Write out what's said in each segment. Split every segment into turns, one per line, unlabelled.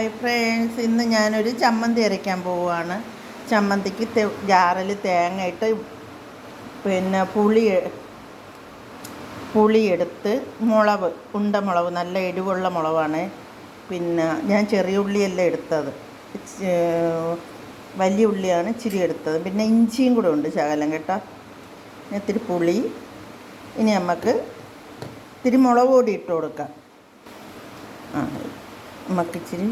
Hi friends, ഇന്ന് ഞാനൊരു ചമ്മന്തി അരയ്ക്കാൻ പോവുകയാണ്. ചമ്മന്തിക്ക് ജാറിൽ തേങ്ങ ഇട്ട് പിന്നെ പുളിയെടുത്ത് മുളക്, ഉണ്ടമുളക്, നല്ല എരിവുള്ള മുളകാണ്. പിന്നെ ഞാൻ ചെറിയ ഉള്ളിയല്ല എടുത്തത്, വലിയ ഉള്ളിയാണ് ഇച്ചിരി എടുത്തത്. പിന്നെ ഇഞ്ചിയും കൂടെ ഉണ്ട് ശകലം കേട്ടോ. ഇത്തിരി പുളി. ഇനി നമുക്ക് ഇത്തിരി മുളക് പൊടി ഇട്ട് കൊടുക്കാം. നമുക്ക് ഇച്ചിരി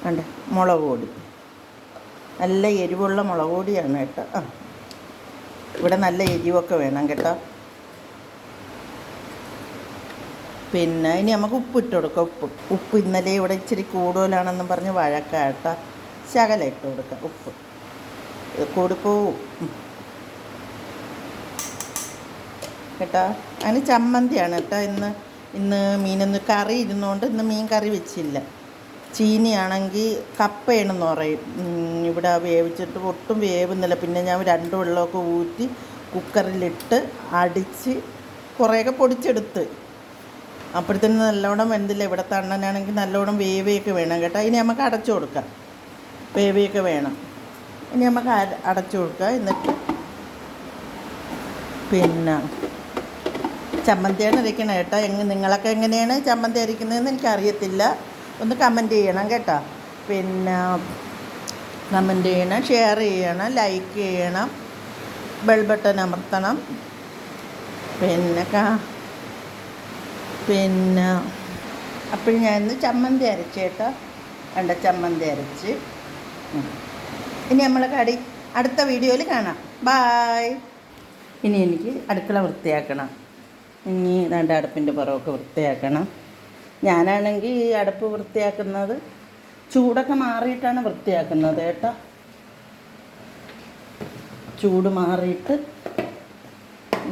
വേണ്ട മുളക് പൊടി, നല്ല എരിവുള്ള മുളക് പൊടിയാണ് കേട്ടോ. ഇവിടെ നല്ല എരിവൊക്കെ വേണം കേട്ടോ. പിന്നെ ഇനി നമുക്ക് ഉപ്പ് ഇട്ട് കൊടുക്കാം. ഉപ്പ് ഇന്നലെ ഇവിടെ ഇച്ചിരി കൂടുതലാണെന്നും പറഞ്ഞ് വഴക്കാട്ടോ. ശകലം ഇട്ട് കൊടുക്കാം ഉപ്പ്, കൂടിപ്പോവും കേട്ടോ. അതിന് ചമ്മന്തിയാണ് കേട്ടോ. ഇന്ന് മീനൊന്ന് കറി ഇരുന്നുകൊണ്ട് ഇന്ന് മീൻ കറി വെച്ചില്ല. ചീനിയാണെങ്കിൽ കപ്പയാണെന്ന് പറയും. ഇവിടെ വേവിച്ചിട്ട് ഒട്ടും വേവുന്നില്ല. പിന്നെ ഞാൻ 2 വെള്ളമൊക്കെ ഊറ്റി കുക്കറിലിട്ട് അടിച്ച് കുറേയൊക്കെ പൊടിച്ചെടുത്ത്. അപ്പോഴത്തേന് നല്ലോണം വെന്തില്ല. ഇവിടെ തണ്ണനാണെങ്കിൽ നല്ലോണം വേവയൊക്കെ വേണം കേട്ടോ. ഇനി നമുക്ക് അടച്ചു കൊടുക്കാം. വേവയൊക്കെ വേണം. ഇനി നമുക്ക് അടച്ചു കൊടുക്കാം. എന്നിട്ട് പിന്നെ ചമ്മന്തിയാണ് അരയ്ക്കണം കേട്ടോ. നിങ്ങളൊക്കെ എങ്ങനെയാണ് ചമ്മന്തി അരയ്ക്കുന്നതെന്ന് എനിക്കറിയത്തില്ല. ഒന്ന് കമൻറ്റ് ചെയ്യണം കേട്ടോ. പിന്നെ കമൻറ്റ് ചെയ്യണം, ഷെയർ ചെയ്യണം, ലൈക്ക് ചെയ്യണം, ബെൽ ബട്ടൺ അമർത്തണം. പിന്നെ അപ്പോൾ ഞാൻ ഇന്ന് ചമ്മന്തി അരച്ച് കേട്ടോ. ചമ്മന്തി അരച്ച്. ഇനി നമ്മൾ അടുത്ത വീഡിയോയിൽ കാണാം. ബായ്. ഇനി എനിക്ക് അടുക്കള വൃത്തിയാക്കണം. ഇനി അടുപ്പിൻ്റെ പുറമൊക്കെ വൃത്തിയാക്കണം. ഞാനാണെങ്കിൽ ഈ അടുപ്പ് വൃത്തിയാക്കുന്നത് ചൂടൊക്കെ മാറിയിട്ടാണ് വൃത്തിയാക്കുന്നത് കേട്ടോ. ചൂട് മാറിയിട്ട്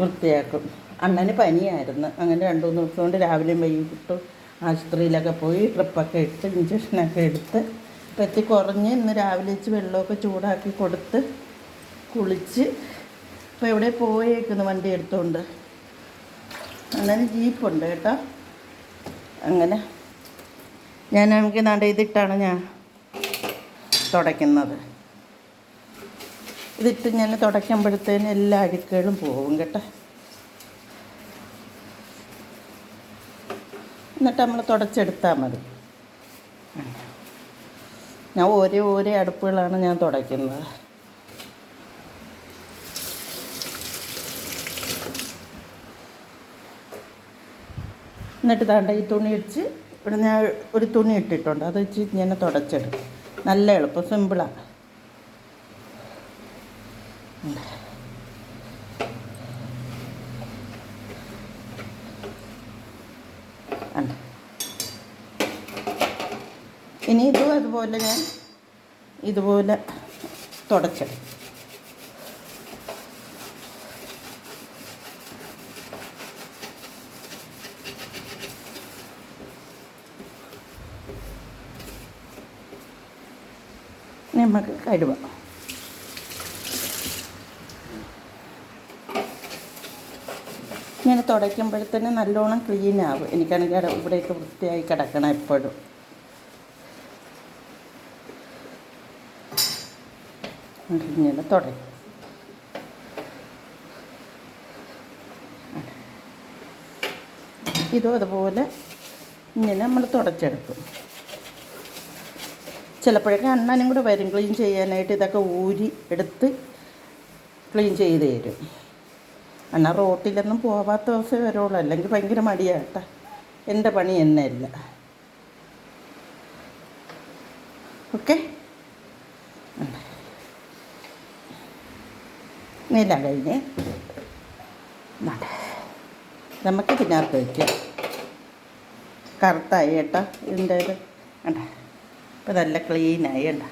വൃത്തിയാക്കും. അണ്ണന് പനിയായിരുന്നു. അങ്ങനെ 2-3 ദിവസം കൊണ്ട് രാവിലെയും വൈകിട്ടും ആശുപത്രിയിലൊക്കെ പോയി ട്രിപ്പൊക്കെ ഇട്ട് ഇഞ്ചക്ഷനൊക്കെ എടുത്ത് പറ്റി കുറഞ്ഞ് ഇന്ന് രാവിലെ വെള്ളമൊക്കെ ചൂടാക്കി കൊടുത്ത് കുളിച്ച് ഇപ്പോൾ എവിടെ പോയേക്കുന്നു വണ്ടി എടുത്തുകൊണ്ട്. അങ്ങനെ ജീപ്പുണ്ട് കേട്ടോ. അങ്ങനെ നമുക്ക് ഇതിട്ടാണ് ഞാൻ തുടയ്ക്കുന്നത്. ഇതിട്ട് ഞാൻ തുടയ്ക്കുമ്പോഴത്തേന് എല്ലാ അഴുക്കുകളും പോകും കേട്ടോ. എന്നിട്ട് നമ്മൾ തുടച്ചെടുത്താൽ മതി. ഞാൻ ഓരോ അടുപ്പുകളാണ് ഞാൻ തുടയ്ക്കുന്നത്. എന്നിട്ട് ഈ തുണി വെച്ച് ഇവിടെ ഞാൻ ഒരു തുണി ഇട്ടിട്ടുണ്ട്. അത് വെച്ച് ഞാൻ തുടച്ചെടുക്കും. നല്ല എളുപ്പം, സിമ്പിളാണ്. ഇനി അതുപോലെ ഞാൻ ഇതുപോലെ തുടച്ചെടുക്കും. നമുക്ക് കഴുകാം. ഇങ്ങനെ തുടയ്ക്കുമ്പോഴത്തേന് നല്ലോണം ക്ലീനാവും. എനിക്കാണെങ്കിൽ ഇവിടെയൊക്കെ വൃത്തിയായി കിടക്കണം എപ്പോഴും. ഇങ്ങനെ തുടയ്ക്കും. ഇതും അതുപോലെ ഇങ്ങനെ നമ്മൾ തുടച്ചെടുക്കും. ചിലപ്പോഴൊക്കെ അണ്ണനും കൂടെ വരും ക്ലീൻ ചെയ്യാനായിട്ട്. ഇതൊക്കെ ഊരി എടുത്ത് ക്ലീൻ ചെയ്ത് തരും. അണ്ണ റോട്ടിലൊന്നും പോവാത്ത ദിവസമേ വരുള്ളൂ. അല്ലെങ്കിൽ ഭയങ്കര മടിയാട്ടോ. എൻ്റെ പണി എന്നെ അല്ല. ഓക്കെ. എല്ലാം കഴിഞ്ഞ് നമുക്ക് ഇതിനകത്ത് വയ്ക്കാം. കറുത്തായി കേട്ടോ ഇതിൻ്റെ ഇത്. കണ്ടോ, ഇപ്പോൾ നല്ല ക്ലീനായി. കണ്ടോ.